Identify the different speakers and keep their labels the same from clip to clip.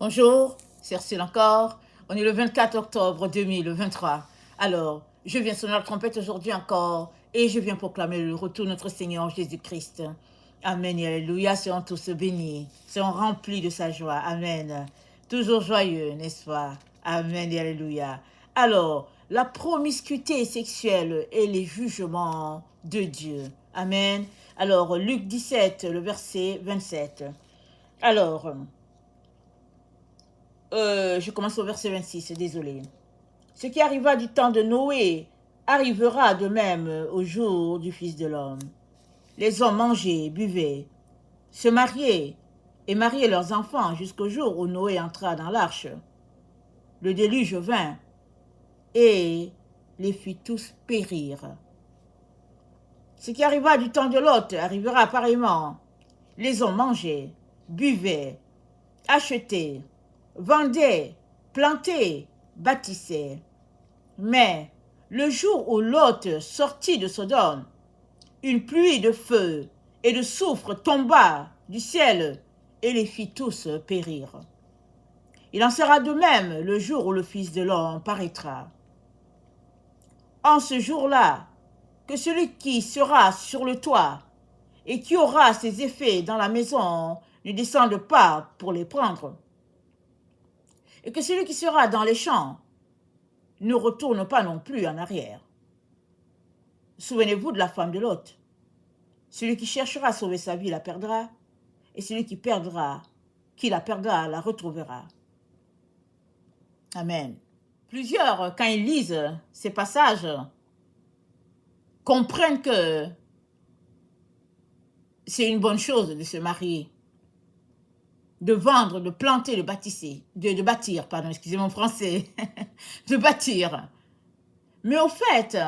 Speaker 1: Bonjour, c'est Ursule encore. On est le 24 octobre 2023. Alors, je viens sonner la trompette aujourd'hui encore et je viens proclamer le retour de notre Seigneur Jésus-Christ. Amen et alléluia, seront tous bénis, seront remplis de sa joie. Amen. Toujours joyeux, n'est-ce pas? Amen et alléluia. Alors, la promiscuité sexuelle et les jugements de Dieu. Amen. Alors, Luc 17, le verset 27. Alors, je commence au verset 26, désolé. Ce qui arriva du temps de Noé arrivera de même au jour du Fils de l'homme. Les hommes mangeaient, buvaient, se mariaient et mariaient leurs enfants jusqu'au jour où Noé entra dans l'arche. Le déluge vint et les fit tous périr. Ce qui arriva du temps de Lot arrivera pareillement. Les hommes mangeaient, buvaient, achetaient, vendaient, plantaient, bâtissaient. Mais le jour où Lot sortit de Sodome, une pluie de feu et de soufre tomba du ciel et les fit tous périr. Il en sera de même le jour où le Fils de l'homme paraîtra. En ce jour-là, que celui qui sera sur le toit et qui aura ses effets dans la maison ne descende pas pour les prendre, et que celui qui sera dans les champs ne retourne pas non plus en arrière. Souvenez-vous de la femme de Lot. Celui qui cherchera à sauver sa vie la perdra, et celui qui la perdra, la retrouvera. Amen. Plusieurs, quand ils lisent ces passages, comprennent que c'est une bonne chose de se marier, de vendre, de planter, de bâtir, excusez mon français, de bâtir. Mais au fait,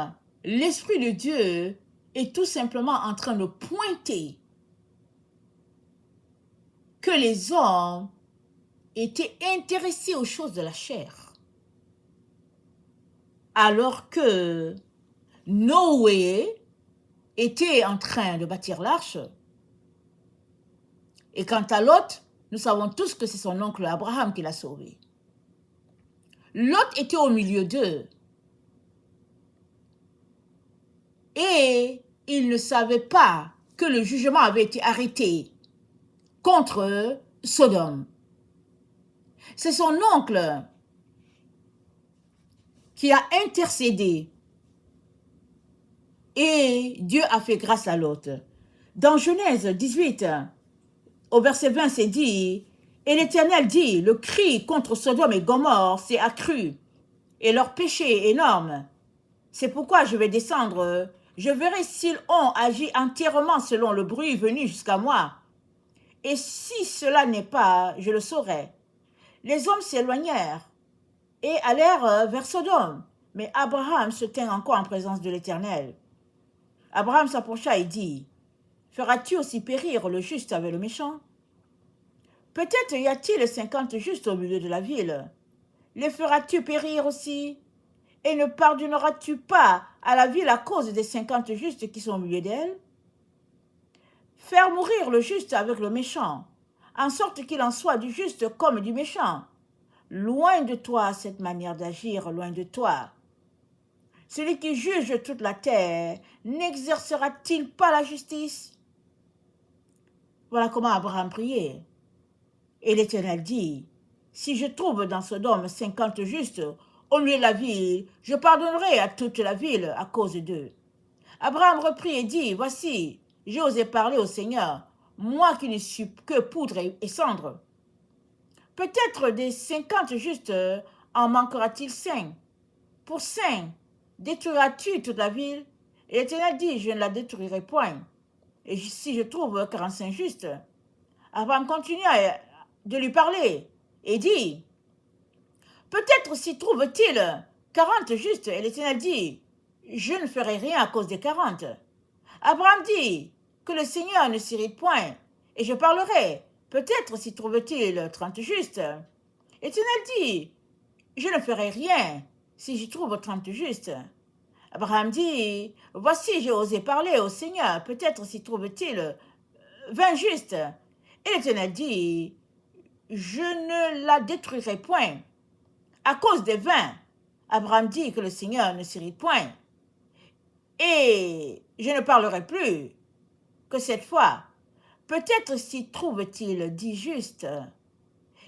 Speaker 1: l'Esprit de Dieu est tout simplement en train de pointer que les hommes étaient intéressés aux choses de la chair, alors que Noé était en train de bâtir l'arche. Et quant à Lot, nous savons tous que c'est son oncle Abraham qui l'a sauvé. Lot était au milieu d'eux. Et il ne savait pas que le jugement avait été arrêté contre Sodome. C'est son oncle qui a intercédé et Dieu a fait grâce à Lot. Dans Genèse 18, au verset 20, c'est dit, « Et l'Éternel dit, le cri contre Sodome et Gomorrhe s'est accru, et leur péché est énorme. C'est pourquoi je vais descendre, je verrai s'ils ont agi entièrement selon le bruit venu jusqu'à moi. Et si cela n'est pas, je le saurai. » Les hommes s'éloignèrent et allèrent vers Sodome, mais Abraham se tint encore en présence de l'Éternel. Abraham s'approcha et dit, « Feras-tu aussi périr le juste avec le méchant? Peut-être y a-t-il 50 justes au milieu de la ville. Les feras-tu périr aussi? Et ne pardonneras-tu pas à la ville à cause des 50 justes qui sont au milieu d'elle? Faire mourir le juste avec le méchant, en sorte qu'il en soit du juste comme du méchant. Loin de toi cette manière d'agir, loin de toi. Celui qui juge toute la terre, n'exercera-t-il pas la justice? » Voilà comment Abraham priait. Et l'Éternel dit, « Si je trouve dans Sodome 50 justes, au milieu de la ville, je pardonnerai à toute la ville à cause d'eux. » Abraham reprit et dit, « Voici, j'ai osé parler au Seigneur, moi qui ne suis que poudre et cendre. Peut-être des 50 justes en manquera-t-il 5? Pour 5, détruiras-tu toute la ville? » Et l'Éternel dit, « Je ne la détruirai point. Et si je trouve 45 justes? » Abraham continua de lui parler et dit, « Peut-être s'y trouve-t-il 40 justes. » Et l'Éternel dit, « Je ne ferai rien à cause des 40. » Abraham dit, « Que le Seigneur ne s'irrite point, et je parlerai. Peut-être s'y trouve-t-il 30 justes. » L'Éternel dit, « Je ne ferai rien si j'y trouve 30 justes. » Abraham dit, « Voici, j'ai osé parler au Seigneur. Peut-être s'y trouve-t-il 20 justes. » Et l'Éternel dit, « je ne la détruirai point. À cause des vins, Abraham dit que le Seigneur ne s'irrite point. Et je ne parlerai plus que cette fois. Peut-être s'y trouve-t-il dit juste.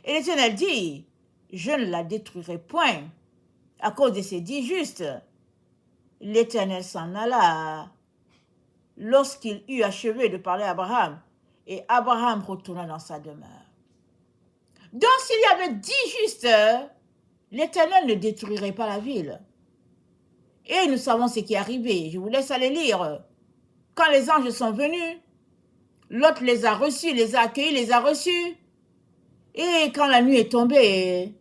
Speaker 1: Et l'Éternel dit, je ne la détruirai point. À cause de ces dits justes, l'Éternel s'en alla lorsqu'il eut achevé de parler à Abraham, et Abraham retourna dans sa demeure. Donc s'il y avait 10 justes, l'Éternel ne détruirait pas la ville. Et nous savons ce qui est arrivé. Je vous laisse aller lire. Quand les anges sont venus, Lot les a reçus, les a accueillis, les a reçus. Et quand la nuit est tombée,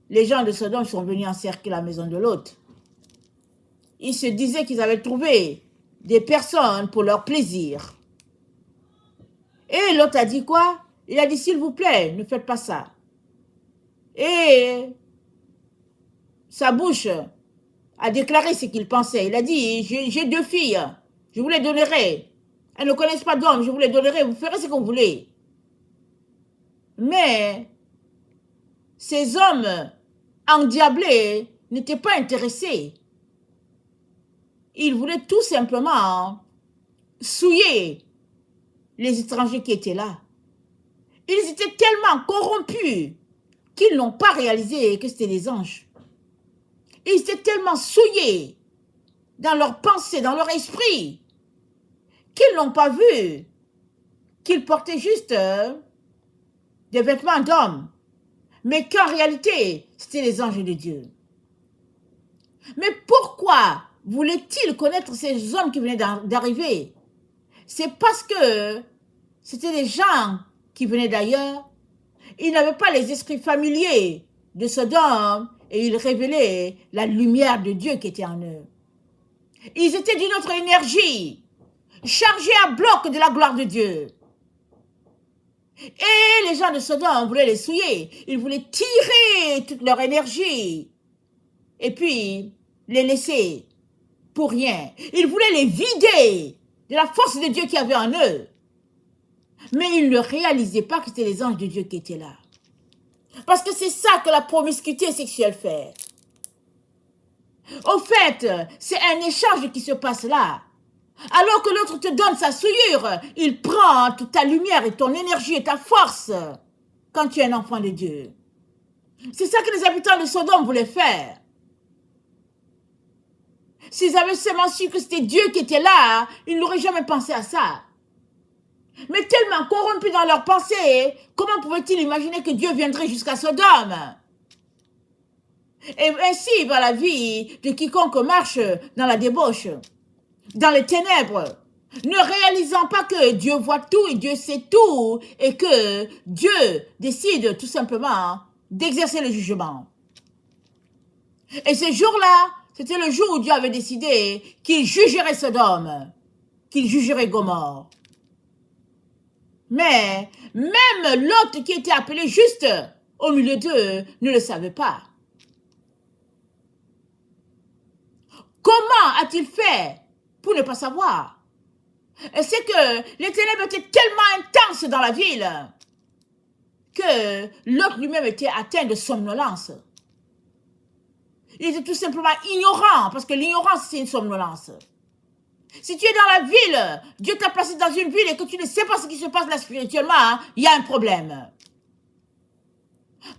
Speaker 1: les gens de Sodome sont venus encercler la maison de Lot. Ils se disaient qu'ils avaient trouvé des personnes pour leur plaisir. Et Lot a dit quoi? Il a dit, s'il vous plaît, ne faites pas ça. Et sa bouche a déclaré ce qu'il pensait. Il a dit, j'ai 2 filles, je vous les donnerai. Elles ne connaissent pas d'homme, je vous les donnerai, vous ferez ce que vous voulez. Mais ces hommes endiablés n'étaient pas intéressés. Ils voulaient tout simplement souiller les étrangers qui étaient là. Ils étaient tellement corrompus qu'ils n'ont pas réalisé que c'était des anges. Ils étaient tellement souillés dans leur pensée, dans leur esprit, qu'ils n'ont pas vu qu'ils portaient juste des vêtements d'hommes, mais qu'en réalité, c'était les anges de Dieu. Mais pourquoi voulait-il connaître ces hommes qui venaient d'arriver? C'est parce que c'était des gens qui venaient d'ailleurs. Ils n'avaient pas les esprits familiers de Sodome et ils révélaient la lumière de Dieu qui était en eux. Ils étaient d'une autre énergie, chargés à bloc de la gloire de Dieu. Et les gens de Sodome voulaient les souiller. Ils voulaient tirer toute leur énergie et puis les laisser pour rien. Ils voulaient les vider de la force de Dieu qui avait en eux. Mais ils ne réalisaient pas que c'était les anges de Dieu qui étaient là. Parce que c'est ça que la promiscuité sexuelle fait. Au fait, c'est un échange qui se passe là. Alors que l'autre te donne sa souillure, il prend toute ta lumière et ton énergie et ta force quand tu es un enfant de Dieu. C'est ça que les habitants de Sodome voulaient faire. S'ils avaient seulement su que c'était Dieu qui était là, ils n'auraient jamais pensé à ça. Mais tellement corrompus dans leurs pensées, comment pouvaient-ils imaginer que Dieu viendrait jusqu'à Sodome? Et ainsi va la vie de quiconque marche dans la débauche, dans les ténèbres, ne réalisant pas que Dieu voit tout et Dieu sait tout et que Dieu décide tout simplement d'exercer le jugement. Et ce jour-là, c'était le jour où Dieu avait décidé qu'il jugerait Sodome, qu'il jugerait Gomorrhe. Mais même Lot qui était appelé juste au milieu d'eux ne le savait pas. Comment a-t-il fait pour ne pas savoir? C'est que les ténèbres étaient tellement intenses dans la ville que Lot lui-même était atteint de somnolence. Il était tout simplement ignorant, parce que l'ignorance, c'est une somnolence. Si tu es dans la ville, Dieu t'a placé dans une ville et que tu ne sais pas ce qui se passe là spirituellement, il y a un problème.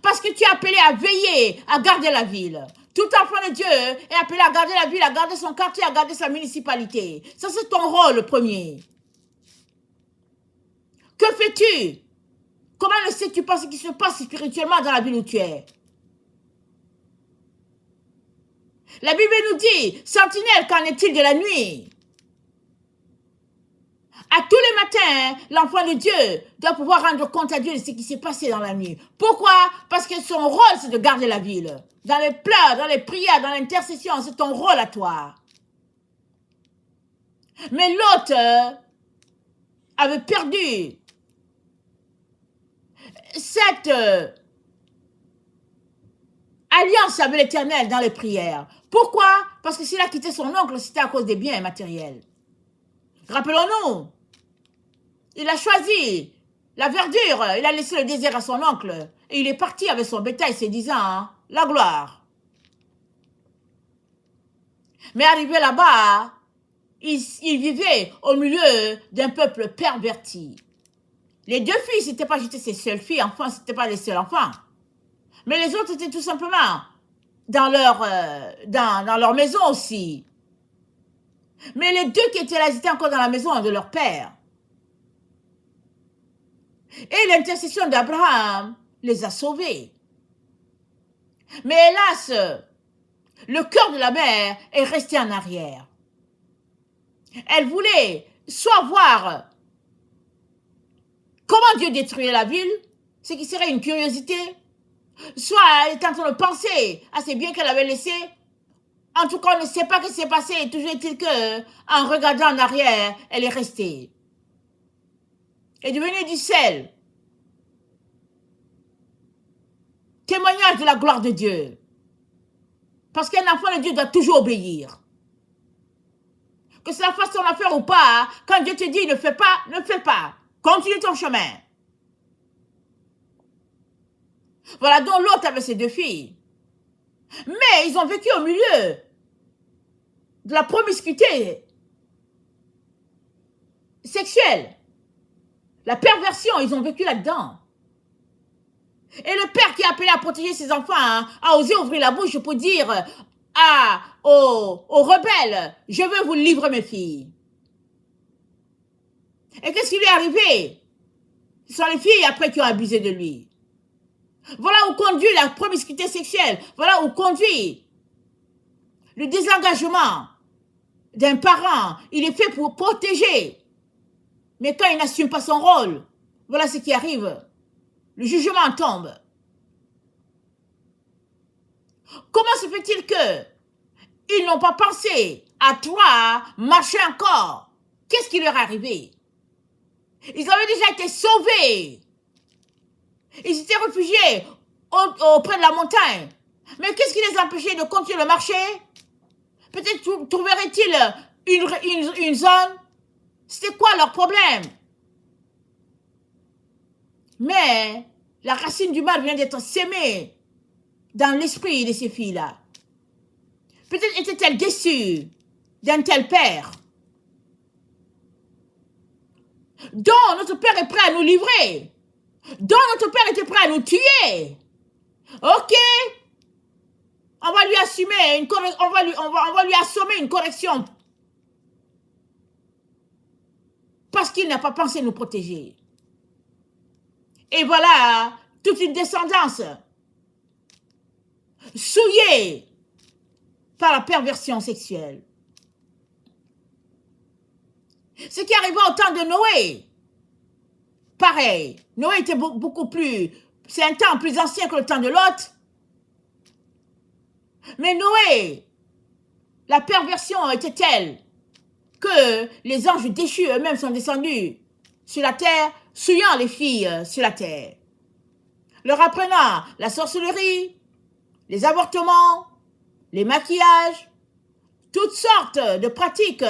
Speaker 1: Parce que tu es appelé à veiller, à garder la ville. Tout enfant de Dieu est appelé à garder la ville, à garder son quartier, à garder sa municipalité. Ça, c'est ton rôle premier. Que fais-tu? Comment ne sais-tu pas ce qui se passe spirituellement dans la ville où tu es? La Bible nous dit, sentinelle, qu'en est-il de la nuit? À tous les matins, l'enfant de Dieu doit pouvoir rendre compte à Dieu de ce qui s'est passé dans la nuit. Pourquoi? Parce que son rôle, c'est de garder la ville. Dans les pleurs, dans les prières, dans l'intercession, c'est ton rôle à toi. Mais l'autre avait perdu cette alliance avec l'Éternel dans les prières. Pourquoi? Parce que s'il a quitté son oncle, c'était à cause des biens matériels. Rappelons-nous, il a choisi La verdure, il a laissé le désert à son oncle. Et il est parti avec son bétail, se disant, hein, la gloire. Mais arrivé là-bas, il vivait au milieu d'un peuple perverti. Les deux filles, ce n'étaient pas juste ses seules filles, enfants, ce n'étaient pas les seuls enfants. Mais les autres étaient tout simplement dans leur maison aussi. Mais les deux qui étaient là, ils étaient encore dans la maison de leur père. Et l'intercession d'Abraham les a sauvés. Mais hélas, le cœur de la mère est resté en arrière. Elle voulait soit voir comment Dieu détruisait la ville, ce qui serait une curiosité, soit elle était en train de penser à ces biens qu'elle avait laissés. En tout cas, on ne sait pas ce qui s'est passé. Toujours est-il que, en regardant en arrière, elle est restée. Elle est devenue du sel. Témoignage de la gloire de Dieu. Parce qu'un enfant de Dieu doit toujours obéir. Que cela fasse ton affaire ou pas, quand Dieu te dit ne fais pas, ne fais pas. Continue ton chemin. Voilà donc l'autre avec ses deux filles. Mais ils ont vécu au milieu de la promiscuité sexuelle. La perversion, ils ont vécu là-dedans. Et le père qui a appelé à protéger ses enfants a osé ouvrir la bouche pour dire aux rebelles, je veux vous livrer mes filles. Et qu'est-ce qui lui est arrivé? Ce sont les filles après qui ont abusé de lui. Voilà où conduit la promiscuité sexuelle. Voilà où conduit le désengagement d'un parent. Il est fait pour protéger. Mais quand il n'assume pas son rôle, voilà ce qui arrive. Le jugement tombe. Comment se fait-il que ils n'ont pas pensé à toi marcher encore? Qu'est-ce qui leur est arrivé? Ils avaient déjà été sauvés. Ils étaient réfugiés auprès de la montagne. Mais qu'est-ce qui les empêchait de continuer le marché? Peut-être trouveraient-ils une zone? C'était quoi leur problème? Mais la racine du mal vient d'être sémée dans l'esprit de ces filles-là. Peut-être étaient-elles déçues d'un tel père dont notre père est prêt à nous livrer, dont notre père était prêt à nous tuer. Ok, on va lui assumer on va lui assommer une correction parce qu'il n'a pas pensé nous protéger. Et voilà toute une descendance souillée par la perversion sexuelle. Ce qui arriva au temps de Noé, pareil. Noé était beaucoup plus... C'est un temps plus ancien que le temps de Lot. Mais Noé, la perversion était telle que les anges déchus eux-mêmes sont descendus sur la terre, souillant les filles sur la terre, leur apprenant la sorcellerie, les avortements, les maquillages, toutes sortes de pratiques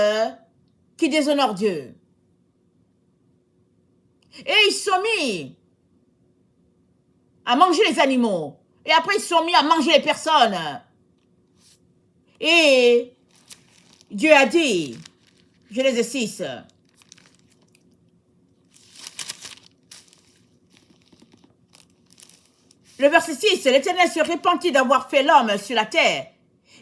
Speaker 1: qui déshonorent Dieu. Et ils se sont mis à manger les animaux. Et après, ils se sont mis à manger les personnes. Et Dieu a dit, Genèse 6, le verset 6, l'Éternel se repentit d'avoir fait l'homme sur la terre.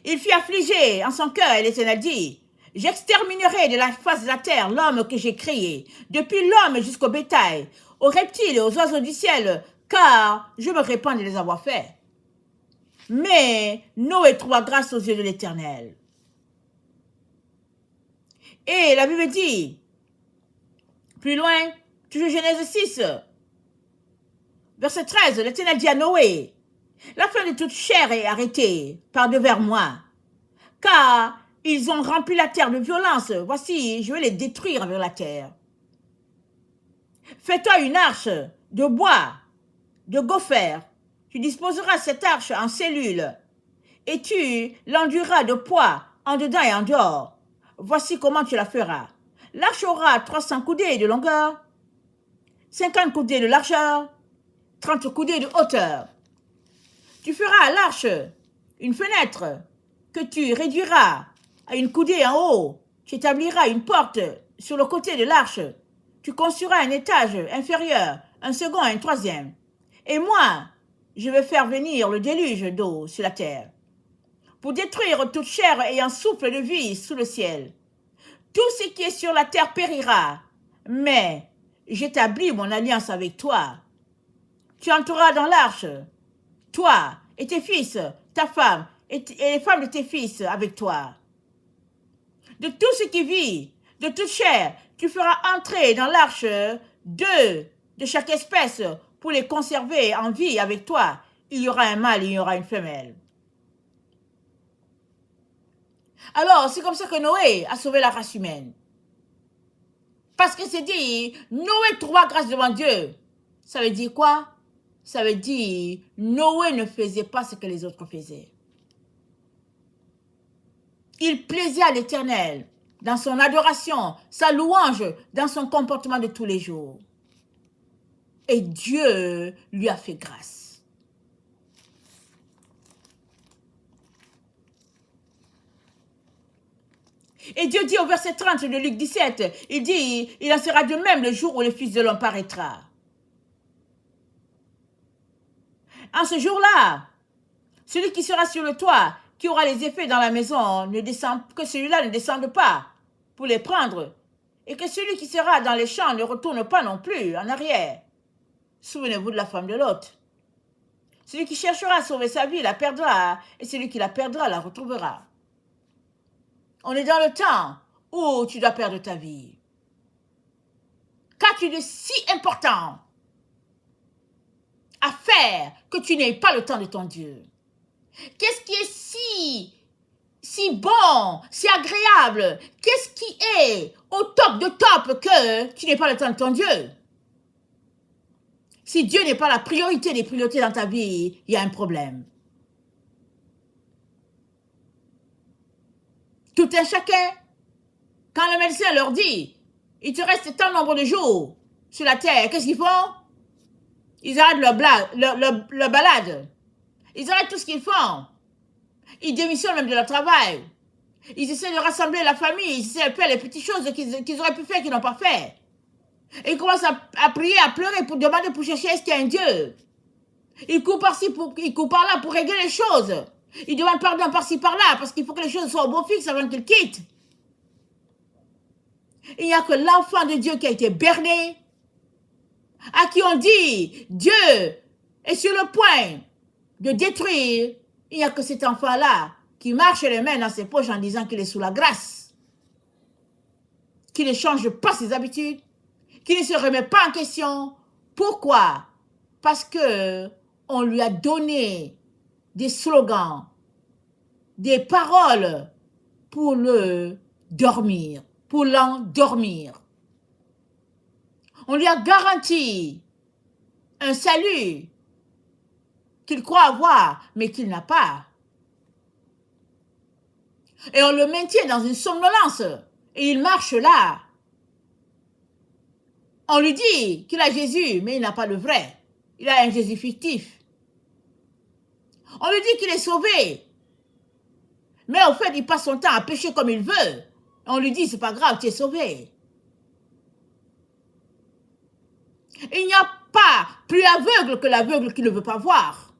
Speaker 1: Il fut affligé en son cœur et l'Éternel dit, j'exterminerai de la face de la terre l'homme que j'ai créé, depuis l'homme jusqu'au bétail, aux reptiles et aux oiseaux du ciel, car je me répands de les avoir faits. Mais Noé trouva grâce aux yeux de l'Éternel. Et la Bible dit, plus loin, toujours Genèse 6, verset 13, l'Éternel dit à Noé, la fin de toute chair est arrêtée par devers moi, car ils ont rempli la terre de violence. Voici, je vais les détruire avec la terre. Fais-toi une arche de bois, de gopher. Tu disposeras cette arche en cellules et tu l'enduiras de poids en dedans et en dehors. Voici comment tu la feras. L'arche aura 300 coudées de longueur 50 coudées de largeur, 30 coudées de hauteur. Tu feras à l'arche une fenêtre que tu réduiras à une coudée en haut. Tu établiras une porte sur le côté de l'arche. Tu construiras un étage inférieur, un second et un troisième. Et moi, je vais faire venir le déluge d'eau sur la terre pour détruire toute chair ayant souffle de vie sous le ciel. Tout ce qui est sur la terre périra, mais j'établis mon alliance avec toi. Tu entreras dans l'arche, toi et tes fils, ta femme et les femmes de tes fils avec toi. De tout ce qui vit, de toute chair, tu feras entrer dans l'arche 2 de chaque espèce pour les conserver en vie avec toi. Il y aura un mâle, il y aura une femelle. Alors, c'est comme ça que Noé a sauvé la race humaine. Parce que c'est dit, Noé trouva grâce devant Dieu. Ça veut dire quoi? Ça veut dire, Noé ne faisait pas ce que les autres faisaient. Il plaisait à l'Éternel dans son adoration, sa louange, dans son comportement de tous les jours. Et Dieu lui a fait grâce. Et Dieu dit au verset 30 de Luc 17, il dit, il en sera de même le jour où le Fils de l'homme paraîtra. En ce jour-là, celui qui sera sur le toit, qui aura les effets dans la maison, que celui-là ne descende pas pour les prendre, et que celui qui sera dans les champs ne retourne pas non plus en arrière. Souvenez-vous de la femme de Lot. Celui qui cherchera à sauver sa vie la perdra, et celui qui la perdra la retrouvera. On est dans le temps où tu dois perdre ta vie. Qu'as-tu de si important à faire que tu n'aies pas le temps de ton Dieu? Qu'est-ce qui est si bon, si agréable? Qu'est-ce qui est au top de top que tu n'aies pas le temps de ton Dieu? Si Dieu n'est pas la priorité des priorités dans ta vie, il y a un problème. Tout un chacun, quand le médecin leur dit, il te reste tant nombre de jours sur la terre, qu'est-ce qu'ils font? Ils arrêtent leur balade. Ils arrêtent tout ce qu'ils font. Ils démissionnent même de leur travail. Ils essaient de rassembler la famille. Ils essaient de faire les petites choses qu'ils auraient pu faire, qu'ils n'ont pas fait. Et ils commencent à prier, à pleurer pour demander, pour chercher est-ce qu'il y a un Dieu. Ils courent par-ci, ils courent par-là pour régler les choses. Ils demandent pardon par-ci, par-là, parce qu'il faut que les choses soient au beau fixe avant qu'ils quittent. Il n'y a que l'enfant de Dieu qui a été berné, à qui on dit, Dieu est sur le point de détruire. Il n'y a que cet enfant-là qui marche les mains dans ses poches en disant qu'il est sous la grâce, qui ne change pas ses habitudes, qui ne se remet pas en question. Pourquoi? Parce que on lui a donné des slogans, des paroles pour le dormir, pour l'endormir. On lui a garanti un salut qu'il croit avoir, mais qu'il n'a pas. Et on le maintient dans une somnolence. Et il marche là. On lui dit qu'il a Jésus, mais il n'a pas le vrai. Il a un Jésus fictif. On lui dit qu'il est sauvé. Mais au fait, il passe son temps à pécher comme il veut. On lui dit, c'est pas grave, tu es sauvé. Il n'y a pas plus aveugle que l'aveugle qui ne veut pas voir.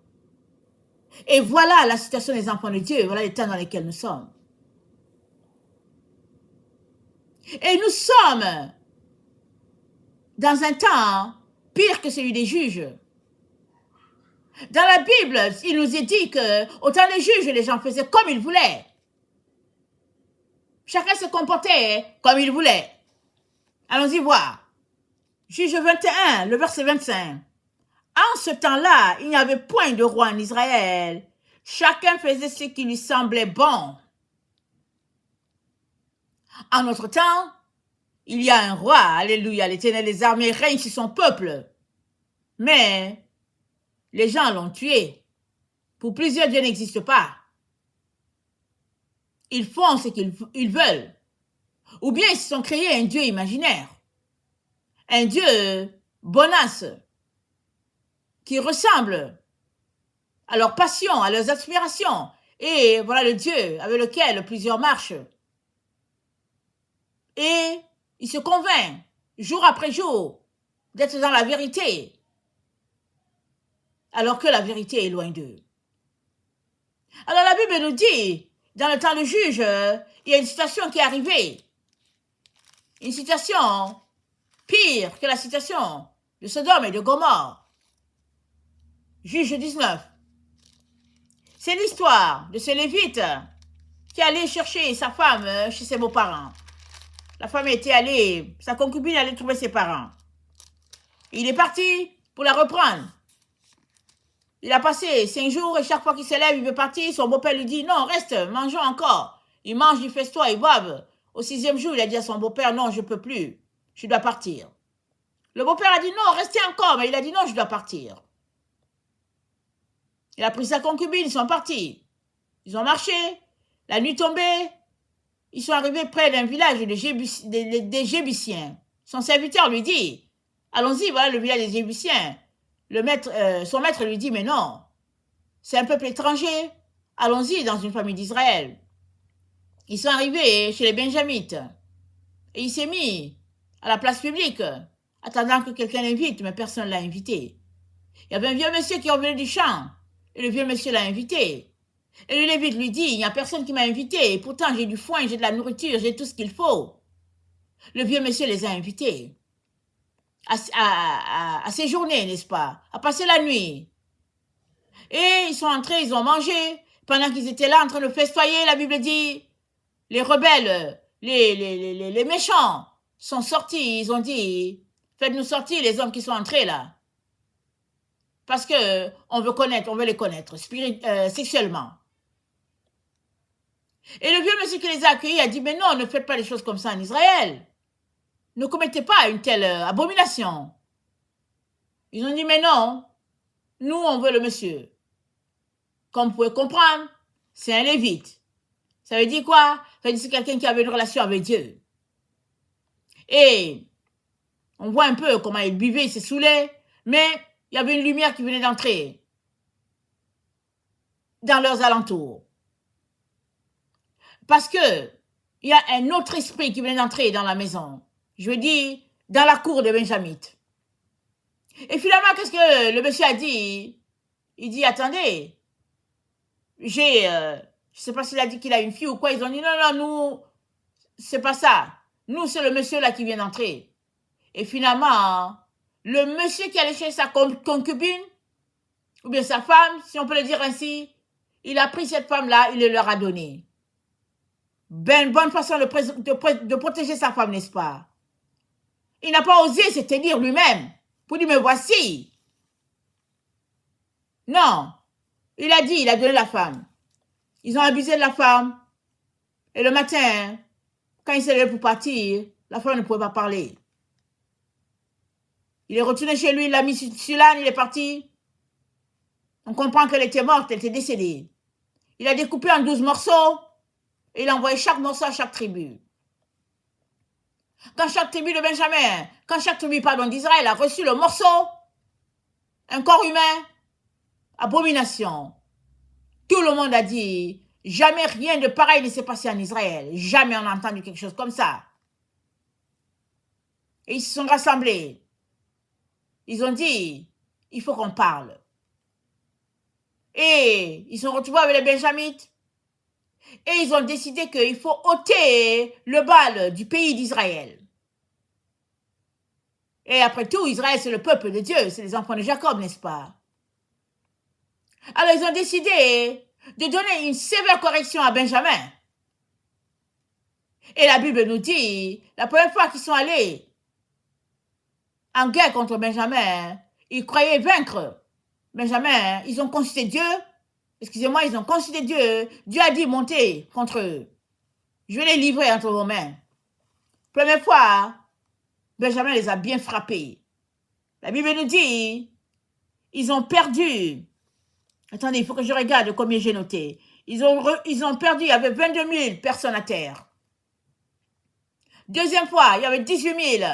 Speaker 1: Et voilà la situation des enfants de Dieu. Voilà les temps dans lesquels nous sommes. Et nous sommes dans un temps pire que celui des juges. Dans la Bible, il nous est dit que au temps des juges, les gens faisaient comme ils voulaient. Chacun se comportait comme il voulait. Allons-y voir. Juge 21, le verset 25. En ce temps-là, il n'y avait point de roi en Israël. Chacun faisait ce qui lui semblait bon. En notre temps, il y a un roi, alléluia, l'Éternel des armées règne sur son peuple. Mais les gens l'ont tué. Pour plusieurs, Dieu n'existe pas. Ils font ce qu'ils veulent. Ou bien ils se sont créés un Dieu imaginaire. Un Dieu bonasses, qui ressemblent à leur passion, à leurs aspirations. Et voilà le Dieu avec lequel plusieurs marchent. Et il se convainc, jour après jour, d'être dans la vérité, alors que la vérité est loin d'eux. Alors la Bible nous dit, dans le temps du juge, il y a une situation qui est arrivée. Une situation pire que la situation de Sodome et de Gomorrhe. Juge 19. C'est l'histoire de ce Lévite qui allait chercher sa femme chez ses beaux-parents. La femme était allée, sa concubine allait trouver ses parents. Il est parti pour la reprendre. Il a passé 5 jours et chaque fois qu'il se lève, il veut partir. Son beau-père lui dit, non, reste, mangeons encore. Il mange, il festoie, il boive. Au 6e jour, il a dit à son beau-père, non, je ne peux plus, je dois partir. Le beau-père a dit, non, restez encore, mais il a dit, non, je dois partir. Il a pris sa concubine, ils sont partis. Ils ont marché, la nuit tombée, ils sont arrivés près d'un village des Jébusiens. Son serviteur lui dit, allons-y, voilà le village des Jébusiens. Son maître lui dit, mais non, c'est un peuple étranger, allons-y dans une famille d'Israël. Ils sont arrivés chez les Benjamites et il s'est mis à la place publique, attendant que quelqu'un l'invite, mais personne ne l'a invité. Il y avait un vieux monsieur qui revenait du champ, et le vieux monsieur l'a invité. Et le Lévite lui dit, il n'y a personne qui m'a invité, et pourtant j'ai du foin, j'ai de la nourriture, j'ai tout ce qu'il faut. Le vieux monsieur les a invités à séjourner, n'est-ce pas, à passer la nuit. Et ils sont entrés, ils ont mangé. Pendant qu'ils étaient là en train de festoyer, la Bible dit, les rebelles, les méchants sont sortis, ils ont dit, faites-nous sortir les hommes qui sont entrés là. Parce que on veut les connaître sexuellement. Et le vieux monsieur qui les a accueillis a dit, mais non, ne faites pas des choses comme ça en Israël. Ne commettez pas une telle abomination. Ils ont dit, mais non, nous on veut le monsieur. Comme vous pouvez comprendre, c'est un lévite. Ça veut dire quoi? Ça veut dire que c'est quelqu'un qui avait une relation avec Dieu. Et on voit un peu comment il buvait, il se saoulait, mais il y avait une lumière qui venait d'entrer dans leurs alentours. Parce que il y a un autre esprit qui venait d'entrer dans la maison. Je veux dire, dans la cour de Benjamite. Et finalement, qu'est-ce que le monsieur a dit? Il dit, attendez, je sais pas s'il a dit qu'il a une fille ou quoi. Ils ont dit, non, nous, c'est pas ça. Nous, c'est le monsieur là qui vient d'entrer. Et finalement, le monsieur qui allait chez sa concubine, ou bien sa femme, si on peut le dire ainsi, il a pris cette femme-là, il le leur a donné. Ben, bonne façon de protéger sa femme, n'est-ce pas? Il n'a pas osé se tenir lui-même pour dire, me voici. Non. Il a dit, il a donné la femme. Ils ont abusé de la femme. Et le matin, quand il s'est levé pour partir, la femme ne pouvait pas parler. Il est retourné chez lui, il l'a mis sur l'âne, il est parti. On comprend qu'elle était morte, elle était décédée. Il a découpé en 12 morceaux et il a envoyé chaque morceau à chaque tribu. Quand chaque tribu de Benjamin, d'Israël a reçu le morceau, un corps humain, abomination. Tout le monde a dit, jamais rien de pareil ne s'est passé en Israël. Jamais on a entendu quelque chose comme ça. Et ils se sont rassemblés. Ils ont dit, il faut qu'on parle. Et ils sont retrouvés avec les Benjamites. Et ils ont décidé qu'il faut ôter le Baal du pays d'Israël. Et après tout, Israël, c'est le peuple de Dieu, c'est les enfants de Jacob, n'est-ce pas? Alors, ils ont décidé de donner une sévère correction à Benjamin. Et la Bible nous dit, la première fois qu'ils sont allés en guerre contre Benjamin, ils croyaient vaincre Benjamin. Ils ont consulté Dieu. Excusez-moi, ils ont consulté Dieu. Dieu a dit, montez contre eux. Je vais les livrer entre vos mains. Première fois, Benjamin les a bien frappés. La Bible nous dit, ils ont perdu. Attendez, il faut que je regarde combien j'ai noté. Ils ont perdu, il y avait 22 000 personnes à terre. Deuxième fois, il y avait 18 000.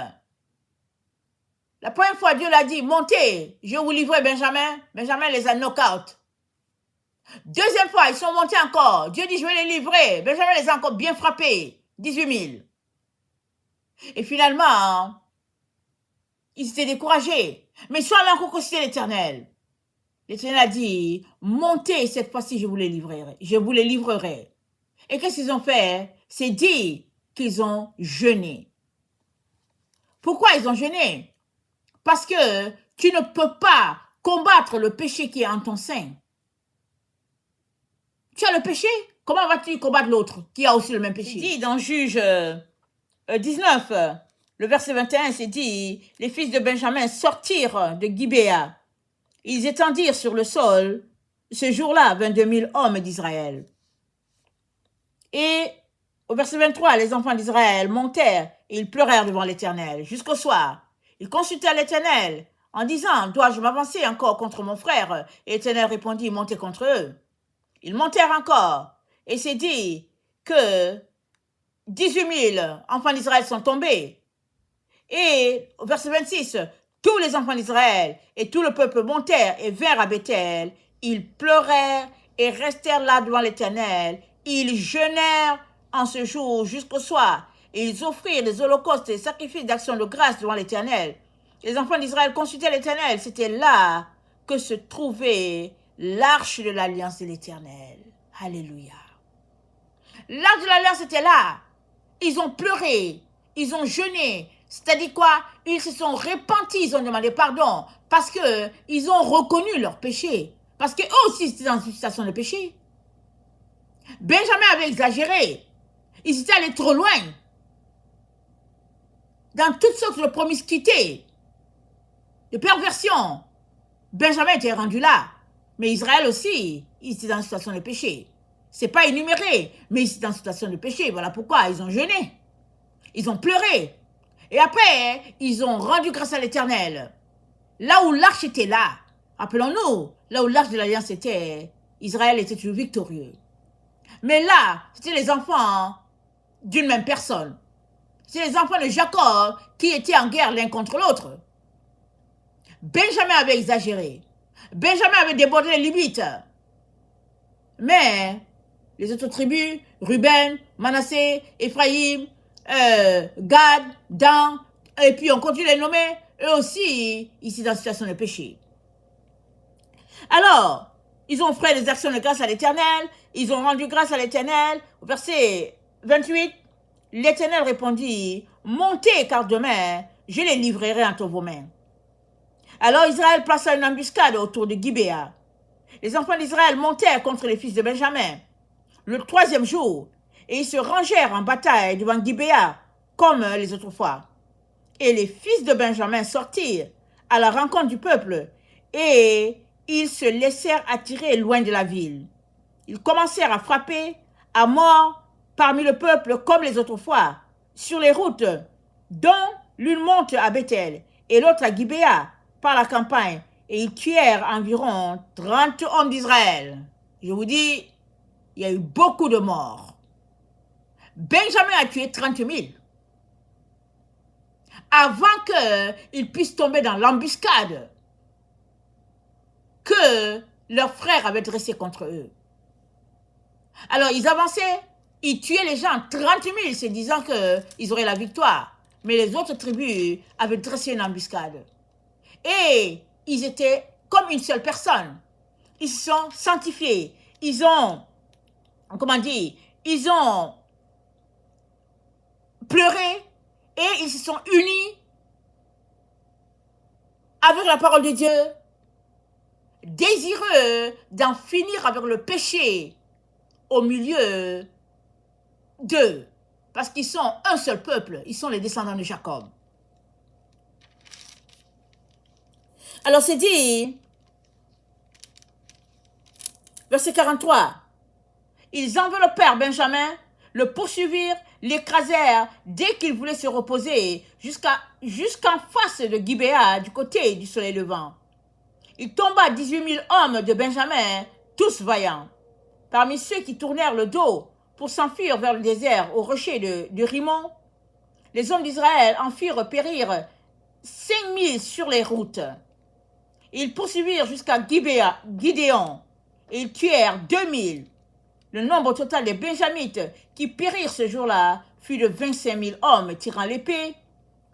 Speaker 1: La première fois, Dieu l'a dit, montez, je vais vous livrer Benjamin. Benjamin les a knock-out. Deuxième fois, ils sont montés encore. Dieu dit, je vais les livrer. Benjamin les a encore bien frappés. 18 000. Et finalement, ils étaient découragés. Mais ils sont allés encore consulter l'Éternel. L'Éternel a dit, montez, cette fois-ci, je vous les livrerai. Je vous les livrerai. Et qu'est-ce qu'ils ont fait? C'est dit qu'ils ont jeûné. Pourquoi ils ont jeûné? Parce que tu ne peux pas combattre le péché qui est en ton sein. Tu as le péché, comment vas-tu combattre l'autre qui a aussi le même péché? Il dit dans Juge 19, le verset 21, c'est dit, les fils de Benjamin sortirent de Gibéa. Ils étendirent sur le sol, ce jour-là, 22 000 hommes d'Israël. Et au verset 23, les enfants d'Israël montèrent et ils pleurèrent devant l'Éternel jusqu'au soir. Ils consultèrent l'Éternel en disant, dois-je m'avancer encore contre mon frère? Et l'Éternel répondit, montez contre eux. Ils montèrent encore et c'est dit que 18 000 enfants d'Israël sont tombés. Et au verset 26, tous les enfants d'Israël et tout le peuple montèrent et vinrent à Bethel. Ils pleurèrent et restèrent là devant l'Éternel. Ils jeûnèrent en ce jour jusqu'au soir. Et ils offrirent des holocaustes et des sacrifices d'action de grâce devant l'Éternel. Les enfants d'Israël consultaient l'Éternel. C'était là que se trouvait l'arche de l'alliance de l'Éternel. Alléluia. L'arche de l'alliance était là. Ils ont pleuré. Ils ont jeûné. C'est-à-dire quoi? Ils se sont repentis. Ils ont demandé pardon. Parce qu'ils ont reconnu leur péché. Parce qu'eux aussi, c'était dans une situation de péché. Benjamin avait exagéré. Ils étaient allés trop loin. Dans toutes sortes de promiscuité, de perversion. Benjamin était rendu là. Mais Israël aussi, ils étaient dans une situation de péché. Ce n'est pas énuméré, mais ils étaient dans une situation de péché. Voilà pourquoi ils ont jeûné. Ils ont pleuré. Et après, ils ont rendu grâce à l'Éternel. Là où l'arche était là, rappelons-nous, là où l'arche de l'Alliance était, Israël était toujours victorieux. Mais là, c'était les enfants d'une même personne. C'est les enfants de Jacob qui étaient en guerre l'un contre l'autre. Benjamin avait exagéré. Benjamin avait débordé les limites. Mais les autres tribus, Ruben, Manassé, Ephraïm, Gad, Dan, et puis on continue de les nommer, eux aussi, ici dans une situation de péché. Alors, ils ont fait des actions de grâce à l'Éternel, ils ont rendu grâce à l'Éternel. Au verset 28, l'Éternel répondit, montez car demain, je les livrerai entre vos mains. Alors Israël plaça une embuscade autour de Gibéa. Les enfants d'Israël montèrent contre les fils de Benjamin le troisième jour, et ils se rangèrent en bataille devant Gibéa, comme les autres fois. Et les fils de Benjamin sortirent à la rencontre du peuple, et ils se laissèrent attirer loin de la ville. Ils commencèrent à frapper à mort parmi le peuple comme les autres fois, sur les routes, dont l'une monte à Bethel et l'autre à Gibéa, par la campagne, et ils tuèrent environ 30 hommes d'Israël. Je vous dis, il y a eu beaucoup de morts. Benjamin a tué 30 000. Avant qu'ils puissent tomber dans l'embuscade que leurs frères avaient dressée contre eux. Alors ils avançaient, ils tuaient les gens, 30 000, se disant qu'ils auraient la victoire. Mais les autres tribus avaient dressé une embuscade. Et ils étaient comme une seule personne. Ils se sont sanctifiés. Ils ont, comment dire, ils ont pleuré et ils se sont unis avec la parole de Dieu, désireux d'en finir avec le péché au milieu d'eux. Parce qu'ils sont un seul peuple. Ils sont les descendants de Jacob. Alors c'est dit, verset 43, ils enveloppèrent Benjamin, le poursuivirent, l'écrasèrent dès qu'il voulait se reposer jusqu'en face de Gibéa, du côté du soleil levant. Il tomba 18 000 hommes de Benjamin, tous vaillants. Parmi ceux qui tournèrent le dos pour s'enfuir vers le désert, au rocher de Rimon, les hommes d'Israël en firent périr 5000 sur les routes. Ils poursuivirent jusqu'à Gideon et ils tuèrent 2000. Le nombre total des Benjamites qui périrent ce jour-là fut de 25 000 hommes tirant l'épée,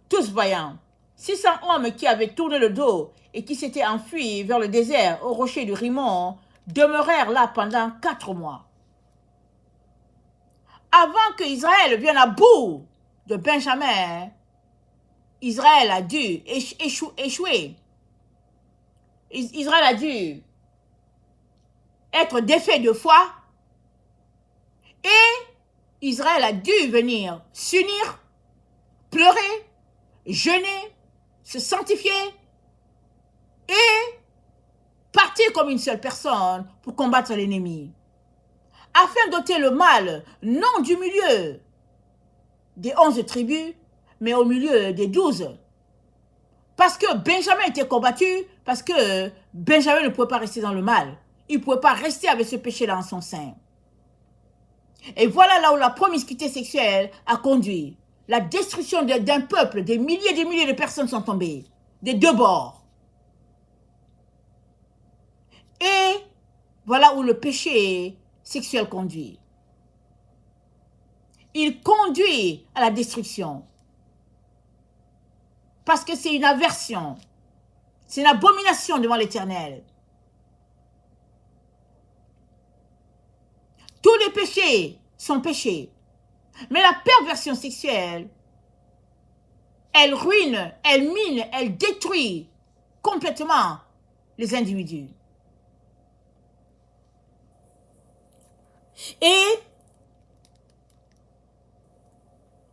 Speaker 1: tous vaillants. 600 hommes qui avaient tourné le dos et qui s'étaient enfuis vers le désert au rocher du Rimon demeurèrent là pendant 4 mois. Avant que Israël vienne à bout de Benjamin, Israël a dû échouer. Israël a dû être défait 2 fois et Israël a dû venir s'unir, pleurer, jeûner, se sanctifier et partir comme une seule personne pour combattre l'ennemi. Afin d'ôter le mal, non du milieu des 11 tribus, mais au milieu des 12. Parce que Benjamin était combattu, parce que Benjamin ne pouvait pas rester dans le mal. Il ne pouvait pas rester avec ce péché-là en son sein. Et voilà là où la promiscuité sexuelle a conduit. La destruction d'un peuple, des milliers de personnes sont tombées, des 2 bords. Et voilà où le péché sexuel conduit. Il conduit à la destruction. Parce que c'est une aversion. C'est une abomination devant l'Éternel. Tous les péchés sont péchés. Mais la perversion sexuelle, elle ruine, elle mine, elle détruit complètement les individus. Et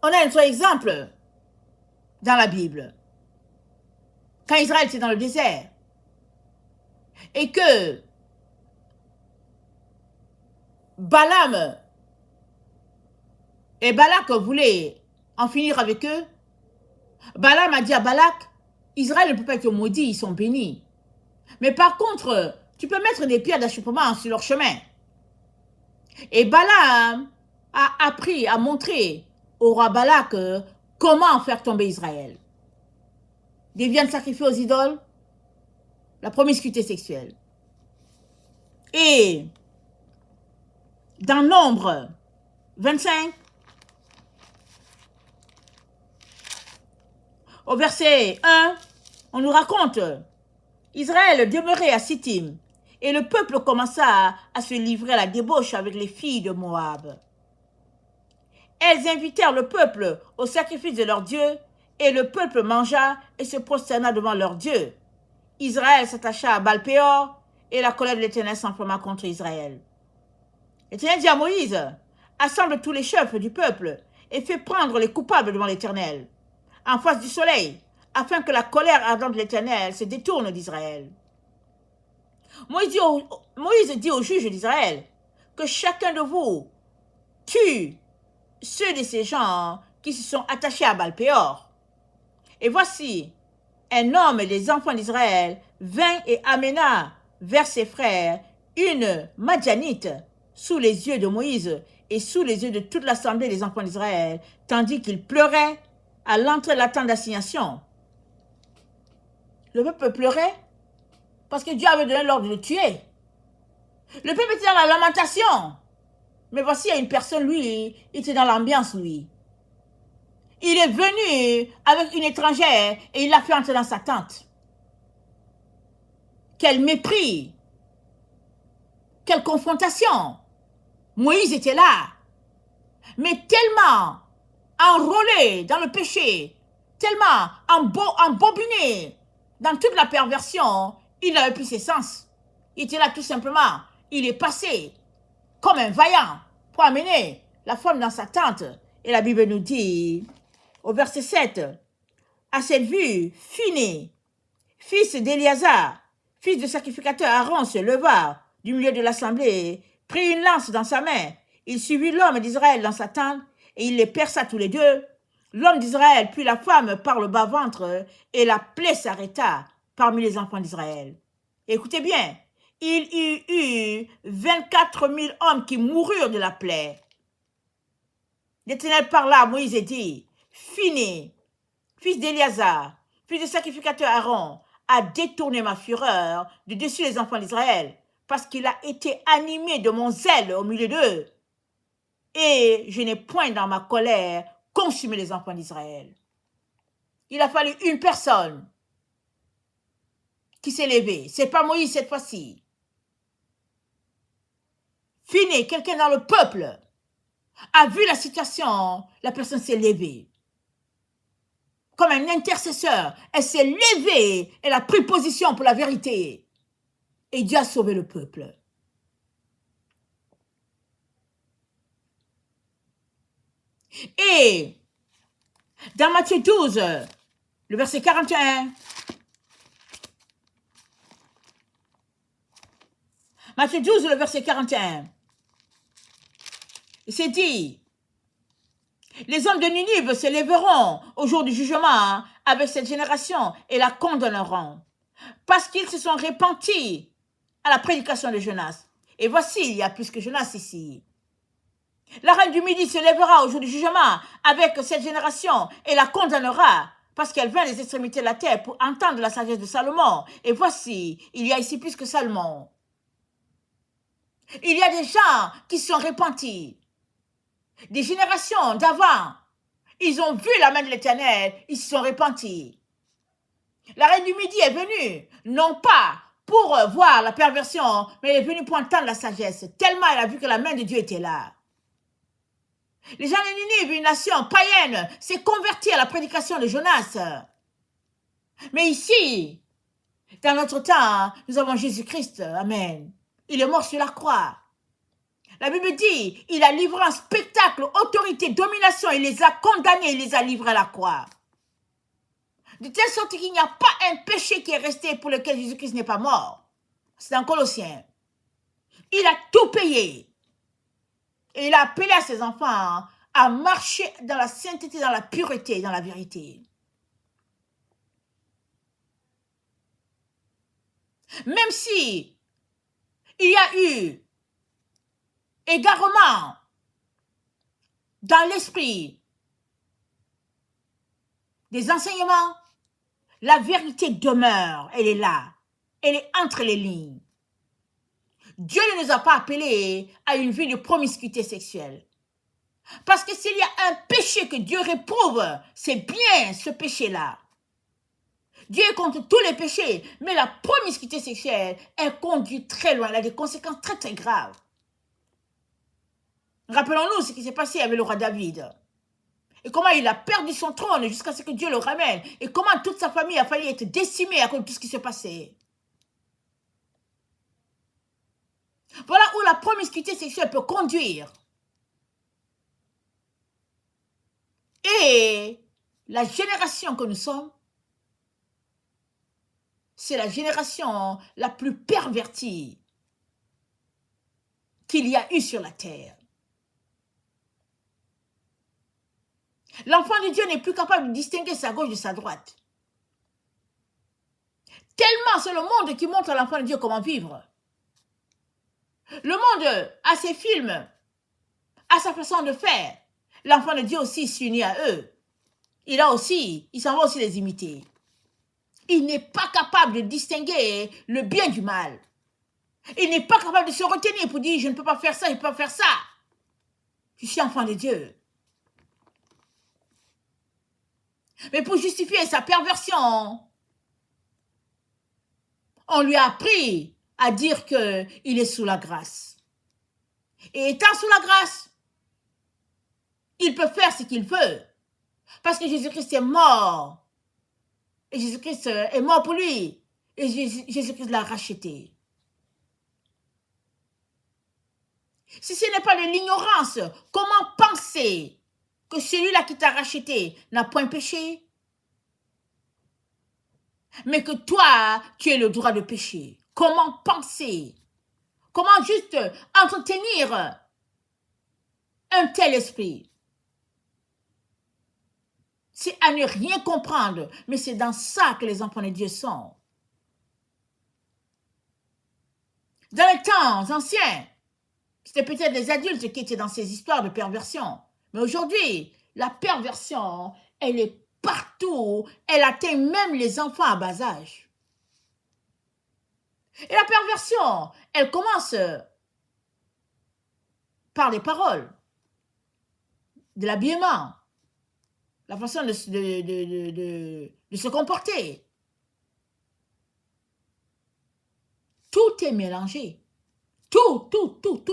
Speaker 1: on a un autre exemple dans la Bible. Quand Israël était dans le désert et que Balaam et Balak voulaient en finir avec eux, Balaam a dit à Balak, Israël ne peut pas être maudit, ils sont bénis. Mais par contre, tu peux mettre des pierres d'achoppement sur leur chemin. Et Balaam a appris, a montré au roi Balak comment faire tomber Israël. Des viandes sacrifiées aux idoles, la promiscuité sexuelle. Et dans Nombre 25, au verset 1, on nous raconte Israël demeurait à Sittim et le peuple commença à se livrer à la débauche avec les filles de Moab. Elles invitèrent le peuple au sacrifice de leur Dieu et le peuple mangea et se prosterna devant leur Dieu. Israël s'attacha à Baal-Péor et la colère de l'Éternel s'enflamma contre Israël. L'Éternel dit à Moïse, assemble tous les chefs du peuple et fais prendre les coupables devant l'Éternel, en face du soleil, afin que la colère ardente de l'Éternel se détourne d'Israël. Moïse dit aux juges d'Israël que chacun de vous tue ceux de ces gens qui se sont attachés à Baal-Péor. Et voici, un homme des enfants d'Israël vint et amena vers ses frères une Madianite sous les yeux de Moïse et sous les yeux de toute l'assemblée des enfants d'Israël, tandis qu'il pleurait à l'entrée de la tente d'assignation. Le peuple pleurait parce que Dieu avait donné l'ordre de tuer. Le peuple était dans la lamentation. Mais voici, il y a une personne, lui, il était dans l'ambiance, lui. Il est venu avec une étrangère et il l'a fait entrer dans sa tente. Quel mépris! Quelle confrontation! Moïse était là. Mais tellement enrôlé dans le péché, tellement embobiné dans toute la perversion, il n'avait plus ses sens. Il était là tout simplement. Il est passé comme un vaillant pour amener la femme dans sa tente. Et la Bible nous dit, au verset 7, à cette vue, Phiné, fils d'Éliazar, fils du sacrificateur Aaron, se leva du milieu de l'assemblée, prit une lance dans sa main. Il suivit l'homme d'Israël dans sa tente et il les perça tous les deux. L'homme d'Israël puis la femme par le bas-ventre et la plaie s'arrêta parmi les enfants d'Israël. Écoutez bien, il y eut 24 000 hommes qui moururent de la plaie. L'Éternel parla à Moïse et dit, Phiné, fils d'Éliazar, fils du sacrificateur Aaron, a détourné ma fureur de dessus les enfants d'Israël, parce qu'il a été animé de mon zèle au milieu d'eux. Et je n'ai point dans ma colère consumé les enfants d'Israël. Il a fallu une personne qui s'est levée. C'est pas Moïse cette fois-ci. Fini, quelqu'un dans le peuple a vu la situation, la personne s'est levée. Comme un intercesseur, elle s'est levée, elle a pris position pour la vérité. Et Dieu a sauvé le peuple. Et dans Matthieu 12, le verset 41, Matthieu 12, le verset 41, il s'est dit, les hommes de Ninive se lèveront au jour du jugement avec cette génération et la condamneront, parce qu'ils se sont repentis à la prédication de Jonas. Et voici, il y a plus que Jonas ici. La reine du Midi se lèvera au jour du jugement avec cette génération et la condamnera, parce qu'elle vint des extrémités de la terre pour entendre la sagesse de Salomon. Et voici, il y a ici plus que Salomon. Il y a des gens qui sont repentis. Des générations d'avant, ils ont vu la main de l'Éternel, ils se sont repentis. La reine du Midi est venue, non pas pour voir la perversion, mais elle est venue pour entendre la sagesse, tellement elle a vu que la main de Dieu était là. Les gens de Ninive, une nation païenne, s'est convertie à la prédication de Jonas. Mais ici, dans notre temps, nous avons Jésus-Christ, amen. Il est mort sur la croix. La Bible dit, il a livré un spectacle, autorité, domination, il les a condamnés, il les a livrés à la croix. De telle sorte qu'il n'y a pas un péché qui est resté pour lequel Jésus-Christ n'est pas mort. C'est dans Colossiens. Il a tout payé. Et il a appelé à ses enfants à marcher dans la sainteté, dans la pureté, dans la vérité. Même si il y a eu égarement dans l'esprit des enseignements, la vérité demeure, elle est là, elle est entre les lignes. Dieu ne nous a pas appelés à une vie de promiscuité sexuelle. Parce que s'il y a un péché que Dieu réprouve, c'est bien ce péché-là. Dieu est contre tous les péchés, mais la promiscuité sexuelle, elle conduit très loin, elle a des conséquences très très graves. Rappelons-nous ce qui s'est passé avec le roi David. Et comment il a perdu son trône jusqu'à ce que Dieu le ramène. Et comment toute sa famille a failli être décimée à cause de tout ce qui se passait. Voilà où la promiscuité sexuelle peut conduire. Et la génération que nous sommes, c'est la génération la plus pervertie qu'il y a eu sur la terre. L'enfant de Dieu n'est plus capable de distinguer sa gauche de sa droite. Tellement c'est le monde qui montre à l'enfant de Dieu comment vivre. Le monde a ses films, a sa façon de faire. L'enfant de Dieu aussi s'unit à eux. Il s'en va aussi les imiter. Il n'est pas capable de distinguer le bien du mal. Il n'est pas capable de se retenir pour dire je ne peux pas faire ça, je ne peux pas faire ça. Je suis enfant de Dieu. Mais pour justifier sa perversion, on lui a appris à dire qu'il est sous la grâce. Et étant sous la grâce, il peut faire ce qu'il veut. Parce que Jésus-Christ est mort. Et Jésus-Christ est mort pour lui. Et Jésus-Christ l'a racheté. Si ce n'est pas de l'ignorance, comment penser que celui-là qui t'a racheté n'a point péché? Mais que toi, tu aies le droit de pécher. Comment penser? Comment juste entretenir un tel esprit? C'est à ne rien comprendre, mais c'est dans ça que les enfants de Dieu sont. Dans les temps anciens, c'était peut-être des adultes qui étaient dans ces histoires de perversion. Mais aujourd'hui, la perversion, elle est partout. Elle atteint même les enfants à bas âge. Et la perversion, elle commence par les paroles, de l'habillement, la façon de se comporter. Tout est mélangé. Tout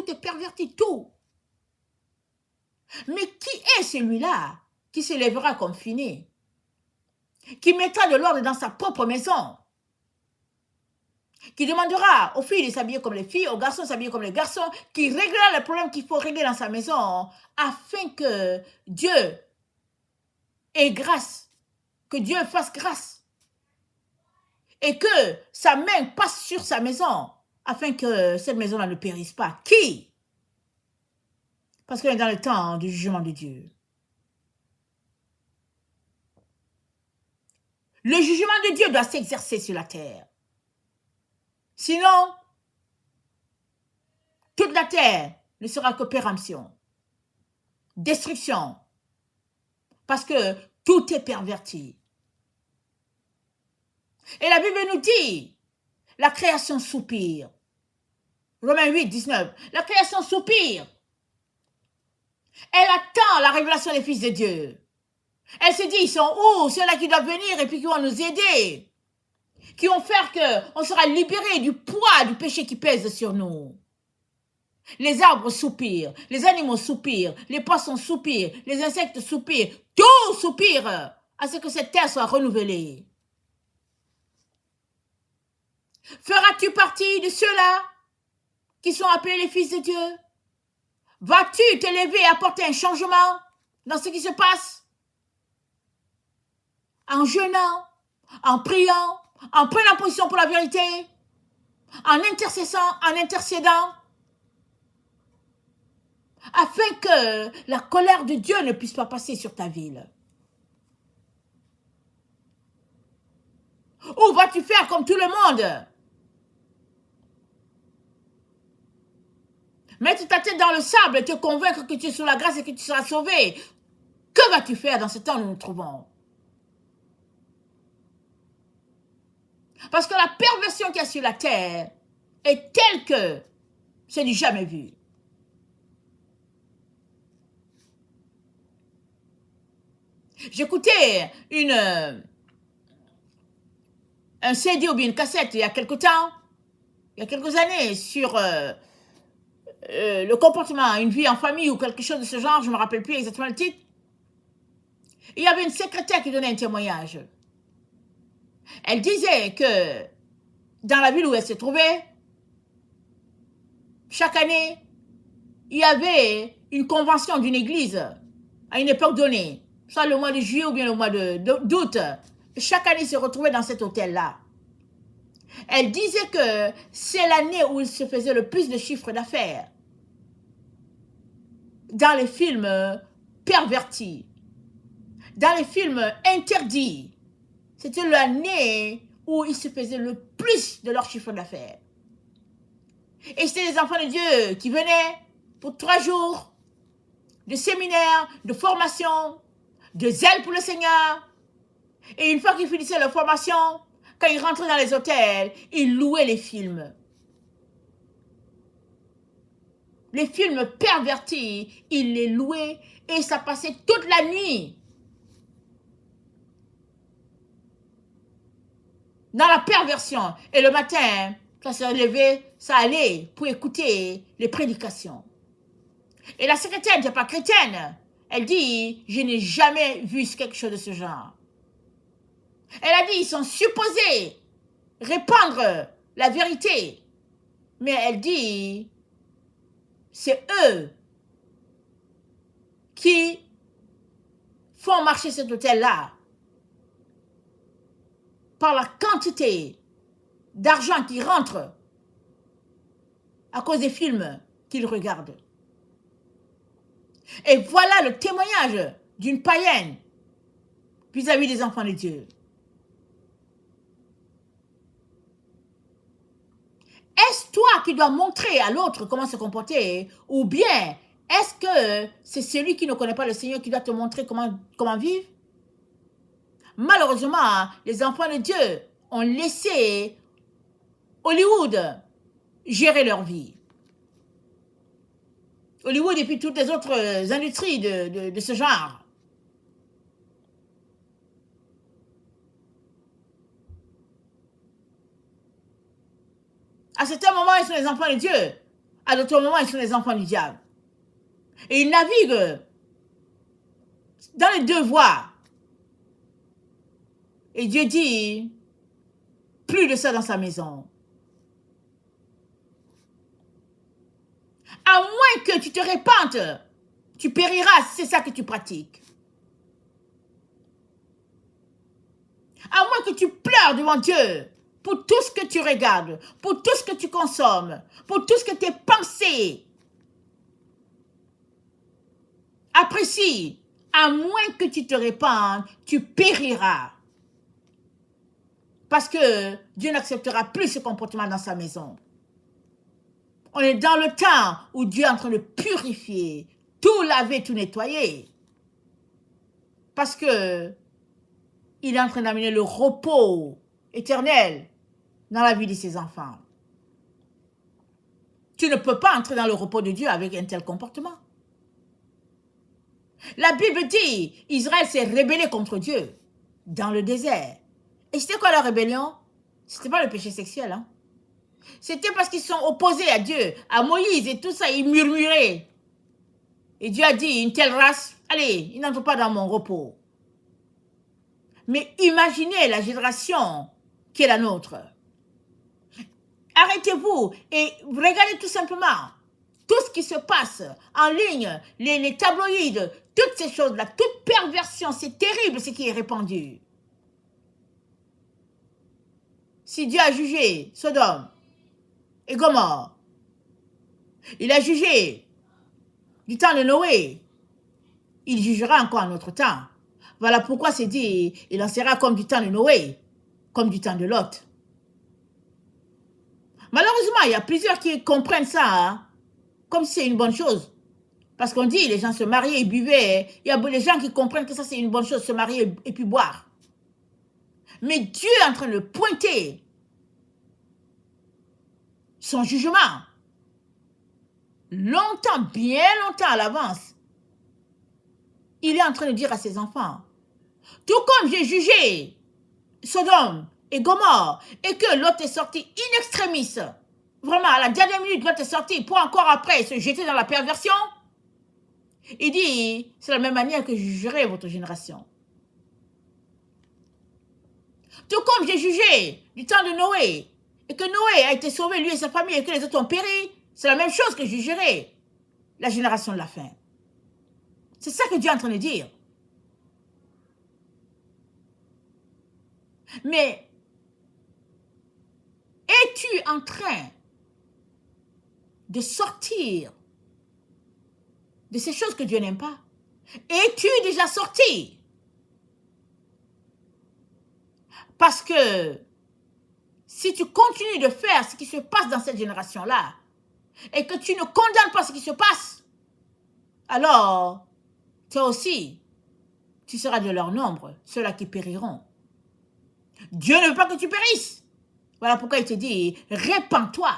Speaker 1: est perverti, tout. Mais qui est celui-là qui se lèvera comme fini, qui mettra de l'ordre dans sa propre maison, qui demandera aux filles de s'habiller comme les filles, aux garçons de s'habiller comme les garçons, qui réglera les problèmes qu'il faut régler dans sa maison, afin que Dieu ait grâce, que Dieu fasse grâce, et que sa main passe sur sa maison, afin que cette maison-là ne périsse pas. Qui? Parce qu'on est dans le temps du jugement de Dieu. Le jugement de Dieu doit s'exercer sur la terre. Sinon, toute la terre ne sera que péremption, destruction, parce que tout est perverti. Et la Bible nous dit, la création soupire. Romains 8, 19. La création soupire. Elle attend la révélation des fils de Dieu. Elle se dit, ils sont où? Ceux-là qui doivent venir et puis qui vont nous aider. Qui vont faire qu'on sera libéré du poids du péché qui pèse sur nous. Les arbres soupirent, les animaux soupirent, les poissons soupirent, les insectes soupirent, tout soupire à ce que cette terre soit renouvelée. Feras-tu partie de ceux-là qui sont appelés les fils de Dieu? Vas-tu t'élever et apporter un changement dans ce qui se passe? En jeûnant, en priant, en prenant position pour la vérité, en intercédant, afin que la colère de Dieu ne puisse pas passer sur ta ville. Ou vas-tu faire comme tout le monde? Mettre ta tête dans le sable et te convaincre que tu es sous la grâce et que tu seras sauvé. Que vas-tu faire dans ce temps où nous nous trouvons? Parce que la perversion qu'il y a sur la terre est telle que c'est du jamais vu. J'écoutais un CD ou bien une cassette il y a quelque temps, il y a quelques années, sur le comportement, une vie en famille ou quelque chose de ce genre, je ne me rappelle plus exactement le titre. Il y avait une secrétaire qui donnait un témoignage. Elle disait que dans la ville où elle se trouvait, chaque année, il y avait une convention d'une église à une époque donnée, soit le mois de juillet ou bien le mois d'août. Chaque année, ils se retrouvaient dans cet hôtel-là. Elle disait que c'est l'année où il se faisait le plus de chiffres d'affaires dans les films pervertis, dans les films interdits. C'était l'année où ils se faisaient le plus de leur chiffre d'affaires. Et c'était les enfants de Dieu qui venaient pour 3 jours de séminaire, de formation, de zèle pour le Seigneur. Et une fois qu'ils finissaient leur formation, quand ils rentraient dans les hôtels, ils louaient les films. Les films pervertis, ils les louaient et ça passait toute la nuit. Dans la perversion. Et le matin, ça se levait, ça allait pour écouter les prédications. Et la secrétaire n'était pas chrétienne. Elle dit, je n'ai jamais vu quelque chose de ce genre. Elle a dit, ils sont supposés répandre la vérité. Mais elle dit, c'est eux qui font marcher cet hôtel-là par la quantité d'argent qui rentre à cause des films qu'ils regardent. Et voilà le témoignage d'une païenne vis-à-vis des enfants de Dieu. Est-ce toi qui dois montrer à l'autre comment se comporter, ou bien est-ce que c'est celui qui ne connaît pas le Seigneur qui doit te montrer comment vivre? Malheureusement, les enfants de Dieu ont laissé Hollywood gérer leur vie. Hollywood et puis toutes les autres industries de ce genre. À certains moments, ils sont les enfants de Dieu. À d'autres moments, ils sont les enfants du diable. Et ils naviguent dans les deux voies. Et Dieu dit, plus de ça dans sa maison. À moins que tu te répandes, tu périras si c'est ça que tu pratiques. À moins que tu pleures devant Dieu pour tout ce que tu regardes, pour tout ce que tu consommes, pour tout ce que tes pensées apprécient. À moins que tu te répandes, tu périras. Parce que Dieu n'acceptera plus ce comportement dans sa maison. On est dans le temps où Dieu est en train de purifier, tout laver, tout nettoyer. Parce que il est en train d'amener le repos éternel dans la vie de ses enfants. Tu ne peux pas entrer dans le repos de Dieu avec un tel comportement. La Bible dit, Israël s'est rébellé contre Dieu dans le désert. Et c'était quoi la rébellion? C'était pas le péché sexuel, hein? C'était parce qu'ils sont opposés à Dieu, à Moïse et tout ça, ils murmuraient. Et Dieu a dit, une telle race, allez, ils n'entrent pas dans mon repos. Mais imaginez la génération qui est la nôtre. Arrêtez-vous et regardez tout simplement tout ce qui se passe en ligne, les tabloïds, toutes ces choses-là, toute perversion, c'est terrible ce qui est répandu. Si Dieu a jugé Sodome et Gomorrhe, il a jugé du temps de Noé, il jugera encore en notre temps. Voilà pourquoi c'est dit, il en sera comme du temps de Noé, comme du temps de Lot. Malheureusement, il y a plusieurs qui comprennent ça hein, comme si c'est une bonne chose. Parce qu'on dit, les gens se mariaient et buvaient. Il y a des gens qui comprennent que ça c'est une bonne chose, se marier et puis boire. Mais Dieu est en train de pointer son jugement. Longtemps, bien longtemps à l'avance. Il est en train de dire à ses enfants, tout comme j'ai jugé Sodome et Gomorrhe, et que l'autre est sorti in extremis, vraiment à la dernière minute, l'autre est sorti pour encore après se jeter dans la perversion, il dit, c'est la même manière que je jugerai votre génération. Tout comme j'ai jugé du temps de Noé, et que Noé a été sauvé, lui et sa famille, et que les autres ont péri, c'est la même chose que je jugerai la génération de la fin. C'est ça que Dieu est en train de dire. Mais es-tu en train de sortir de ces choses que Dieu n'aime pas? Es-tu déjà sorti? Parce que si tu continues de faire ce qui se passe dans cette génération-là et que tu ne condamnes pas ce qui se passe, alors toi aussi, tu seras de leur nombre, ceux-là qui périront. Dieu ne veut pas que tu périsses. Voilà pourquoi il te dit, répands-toi.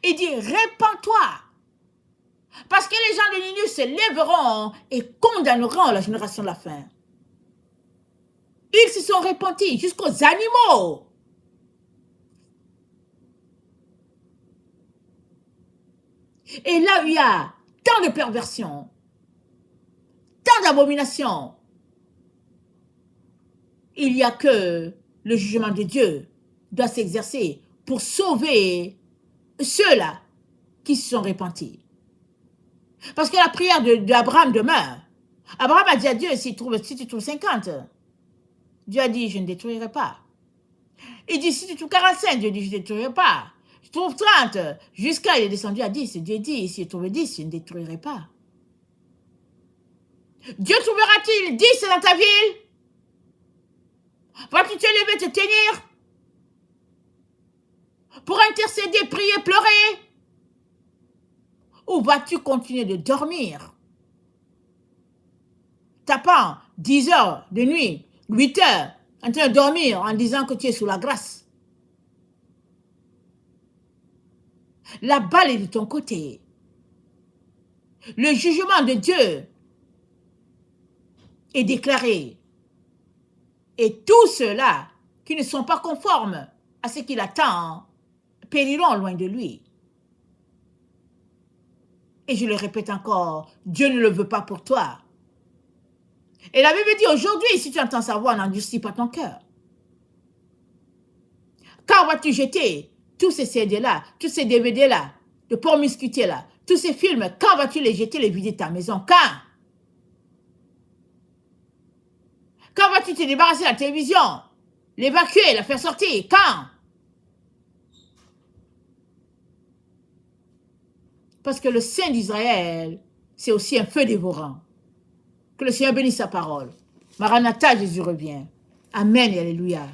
Speaker 1: Il dit, répands-toi. Parce que les gens de Ninive se lèveront et condamneront la génération de la fin. Ils se sont repentis jusqu'aux animaux. Et là où il y a tant de perversion, tant d'abominations, il n'y a que le jugement de Dieu doit s'exercer pour sauver ceux-là qui se sont repentis. Parce que la prière d'Abraham demeure. Abraham a dit à Dieu, si tu trouves 50, Dieu a dit, je ne détruirai pas. Il dit, si tu trouves 45, Dieu dit, je ne détruirai pas. Je trouve 30, jusqu'à, il est descendu à 10. Dieu dit, si je trouve 10, je ne détruirai pas. Dieu trouvera-t-il 10 dans ta ville? Vas-tu te lever, te tenir? Pour intercéder, prier, pleurer? Ou vas-tu continuer de dormir? Tapant 10 heures de nuit, 8 heures, en train de dormir en disant que tu es sous la grâce. La balle est de ton côté. Le jugement de Dieu est déclaré. Et tous ceux-là qui ne sont pas conformes à ce qu'il attend périront loin de lui. Et je le répète encore, Dieu ne le veut pas pour toi. Et la Bible dit aujourd'hui, si tu entends sa voix, n'endurcis pas ton cœur. Quand vas-tu jeter tous ces CD-là, tous ces DVD-là, de promiscuité-là, tous ces films, quand vas-tu les jeter, les vider de ta maison? Quand? Quand vas-tu te débarrasser de la télévision? L'évacuer, la faire sortir? Quand? Parce que le Saint d'Israël, c'est aussi un feu dévorant. Que le Seigneur bénisse sa parole. Maranatha, Jésus revient. Amen et alléluia.